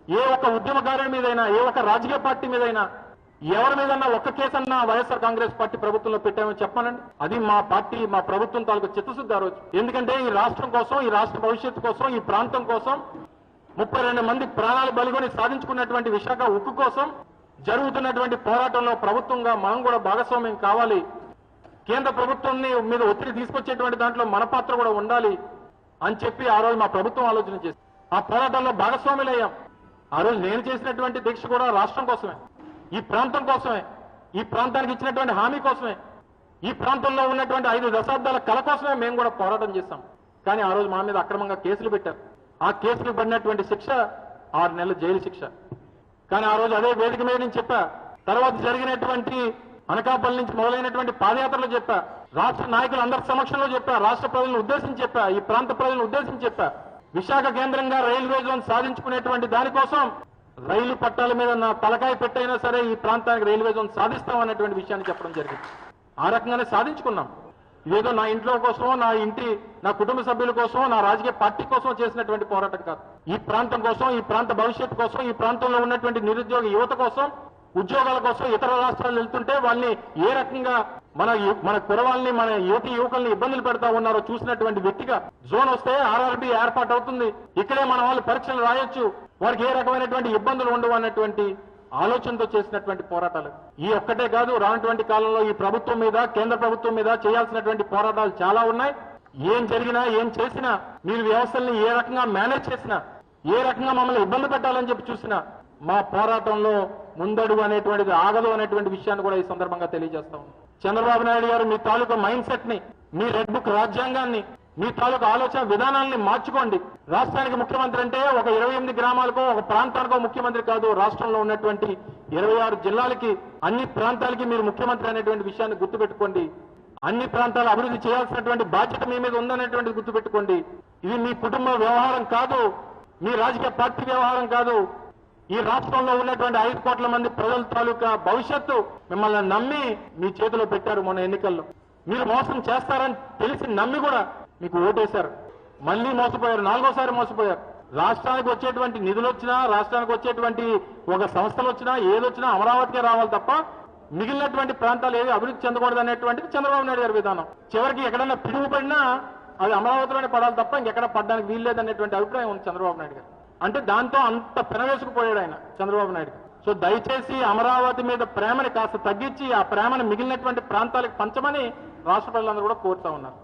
ఏ ఒక్క ఉద్యమకారుడి మీదైనా, ఏ ఒక్క రాజకీయ పార్టీ మీదైనా, ఎవరి మీదన్నా ఒక్క కేసన్నా వైఎస్ఆర్ కాంగ్రెస్ పార్టీ ప్రభుత్వంలో పెట్టామని చెప్పానండి. అది మా పార్టీ, మా ప్రభుత్వం తాలూకు చిత్తశుద్ధి ఆ రోజు. ఎందుకంటే ఈ రాష్ట్రం కోసం, ఈ రాష్ట్ర భవిష్యత్తు కోసం, ఈ ప్రాంతం కోసం 32 మంది ప్రాణాలు బలిగొని సాధించుకున్నటువంటి విశాఖ ఉక్కు కోసం జరుగుతున్నటువంటి పోరాటంలో ప్రభుత్వంగా మనం కూడా భాగస్వామ్యం కావాలి. కేంద్ర ప్రభుత్వాన్ని మీద ఒత్తిడి తీసుకొచ్చేటువంటి దాంట్లో మన పాత్ర కూడా ఉండాలి అని చెప్పి ఆ రోజు మా ప్రభుత్వం ఆలోచన చేసింది. ఆ పోరాటంలో భాగస్వాములయ్యాం. ఆ రోజు నేను చేసినటువంటి దీక్ష కూడా రాష్ట్రం కోసమే, ఈ ప్రాంతం కోసమే, ఈ ప్రాంతానికి ఇచ్చినటువంటి హామీ కోసమే, ఈ ప్రాంతంలో ఉన్నటువంటి 5 దశాబ్దాల కళ కోసమే మేము కూడా పోరాటం చేశాం. కానీ ఆ రోజు మా మీద అక్రమంగా కేసులు పెట్టారు. ఆ కేసులు పడినటువంటి శిక్ష 6 నెలల జైలు శిక్ష. కానీ ఆ రోజు అదే వేదిక మీద నేను చెప్పా, తర్వాత జరిగినటువంటి అనకాపల్లి నుంచి మొదలైనటువంటి పాదయాత్రలో చెప్పా, రాష్ట్ర నాయకులందరి సమక్షంలో చెప్పా, రాష్ట్ర ప్రజలను ఉద్దేశించి చెప్పా, ఈ ప్రాంత ప్రజలను ఉద్దేశించి చెప్పా, విశాఖ కేంద్రంగా రైల్వే జోన్ సాధించుకునేటువంటి దానికోసం రైలు పట్టాల మీద నా తలకాయ పెట్టైనా సరే ఈ ప్రాంతానికి రైల్వే జోన్ సాధిస్తామన్నటువంటి విషయాన్ని చెప్పడం జరిగింది. ఆ రకంగానే సాధించుకున్నాం. ఇదేదో నా ఇంట్లో కోసమో, నా కుటుంబ సభ్యుల కోసమో, నా రాజకీయ పార్టీ కోసం చేసినటువంటి పోరాటం కాదు. ఈ ప్రాంతం కోసం, ఈ ప్రాంత భవిష్యత్తు కోసం, ఈ ప్రాంతంలో ఉన్నటువంటి నిరుద్యోగ యువత కోసం, ఉద్యోగాల కోసం ఇతర రాష్ట్రాలు వెళ్తుంటే వాళ్ళని ఏ రకంగా మన కురవాళ్ళని, మన యువకుల్ని ఇబ్బందులు పెడతా ఉన్నారో చూసినటువంటి వ్యక్తిగా, జోన్ వస్తే ఆర్ఆర్బీ ఏర్పాటు అవుతుంది, ఇక్కడే మన వాళ్ళు పరీక్షలు రాయొచ్చు, వారికి ఏ రకమైనటువంటి ఇబ్బందులు ఉండవు అన్నటువంటి ఆలోచనతో చేసినటువంటి పోరాటాలు. ఈ ఒక్కటే కాదు, రానటువంటి కాలంలో ఈ ప్రభుత్వం మీద, కేంద్ర ప్రభుత్వం మీద చేయాల్సినటువంటి పోరాటాలు చాలా ఉన్నాయి. ఏం జరిగినా, ఏం చేసినా, మీరు వ్యవస్థల్ని ఏ రకంగా మేనేజ్ చేసినా, ఏ రకంగా మమ్మల్ని ఇబ్బంది పెట్టాలని చెప్పి చూసినా, మా పోరాటంలో ముందడుగు అనేటువంటిది ఆగదు అనేటువంటి విషయాన్ని కూడా ఈ సందర్భంగా తెలియజేస్తాం. చంద్రబాబు నాయుడు గారు మీ తాలూకా మైండ్ సెట్ ని, మీ రెడ్ బుక్ రాజ్యాంగాన్ని, మీ తాలూకా ఆలోచన విధానాన్ని మార్చుకోండి. రాష్ట్రానికి ముఖ్యమంత్రి అంటే ఒక 28 గ్రామాలకో, ఒక ప్రాంతానికో ముఖ్యమంత్రి కాదు. రాష్ట్రంలో ఉన్నటువంటి 26 జిల్లాలకి, అన్ని ప్రాంతాలకి మీరు ముఖ్యమంత్రి అనేటువంటి విషయాన్ని గుర్తుపెట్టుకోండి. అన్ని ప్రాంతాలు అభివృద్ధి చేయాల్సినటువంటి బాధ్యత మీ మీద ఉందనేటువంటిది గుర్తుపెట్టుకోండి. ఇది మీ కుటుంబ వ్యవహారం కాదు, మీ రాజకీయ పార్టీ వ్యవహారం కాదు. ఈ రాష్ట్రంలో ఉన్నటువంటి 5 కోట్ల మంది ప్రజల తాలూకా భవిష్యత్తు మిమ్మల్ని నమ్మి మీ చేతిలో పెట్టారు. మొన్న ఎన్నికల్లో మీరు మోసం చేస్తారని తెలిసి నమ్మి కూడా మీకు ఓటేశారు. మళ్ళీ మోసపోయారు, 4వ సారి మోసపోయారు. రాష్ట్రానికి వచ్చేటువంటి నిధులు వచ్చినా, రాష్ట్రానికి వచ్చేటువంటి ఒక సంస్థలు వచ్చినా, ఏదొచ్చినా అమరావతికే రావాలి తప్ప మిగిలినటువంటి ప్రాంతాలు ఏవి అభివృద్ధి చెందకూడదు అనేటువంటిది చంద్రబాబు నాయుడు గారి విధానం. చివరికి ఎక్కడన్నా పిడుగు పడినా అది అమరావతిలోనే పడాలి తప్ప ఇంకెక్కడ పడడానికి వీల్లేదనేటువంటి అభిప్రాయం ఉంది చంద్రబాబు నాయుడు గారు. అంటే దాంతో అంత పెనవేసుకుపోయాడు ఆయన చంద్రబాబు నాయుడు. సో దయచేసి అమరావతి మీద ప్రేమని కాస్త తగ్గించి ఆ ప్రేమను మిగిలినటువంటి ప్రాంతాలకు పంచమని రాష్ట్ర ప్రజలందరూ కూడా కోరుతా ఉన్నారు.